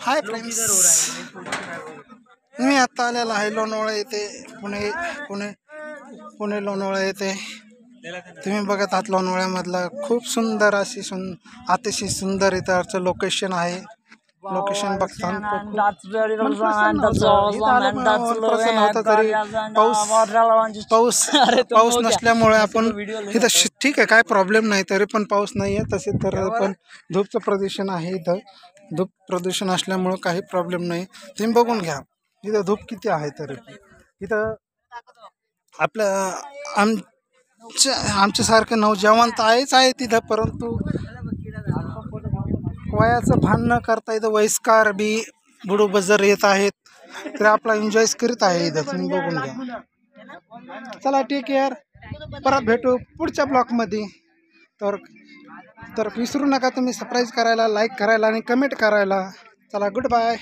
Hi friends, मी आता आलेला आहे लोणावळा येथे. पुणे पुणे पुणे लोणावळा येथे तुम्ही बघत आहात लोणावळ्यामधला खूप सुंदर अशी अतिशय सुंदर इथं लोकेशन आहे. लोकेशन बघताना तरी पाऊस नसल्यामुळे आपण इथं ठीक आहे, काय प्रॉब्लेम नाही. तरी पण पाऊस नाही आहे तसे तर पण धूपचं प्रदूषण आहे. इथं धूप प्रदूषण असल्यामुळं काही प्रॉब्लेम नाही. तुम्ही बघून घ्या इथं धूप किती आहे. तरी इथं आपल्या आमच्यासारखे नौजवान तर आहेच आहे तिथं, परंतु वयाचं भान न करता इथं वयस्कार बी बुडू बजर येत आहेत. तर आपला एन्जॉय करीत आहे इथं. तुम्ही बघून घ्या. चला टेक केअर, परत भेटू पुढच्या ब्लॉगमध्ये. तर विसरू नका तुम्ही सबस्क्राईब करायला, लाईक करायला आणि कमेंट करायला. चला, गुड बाय.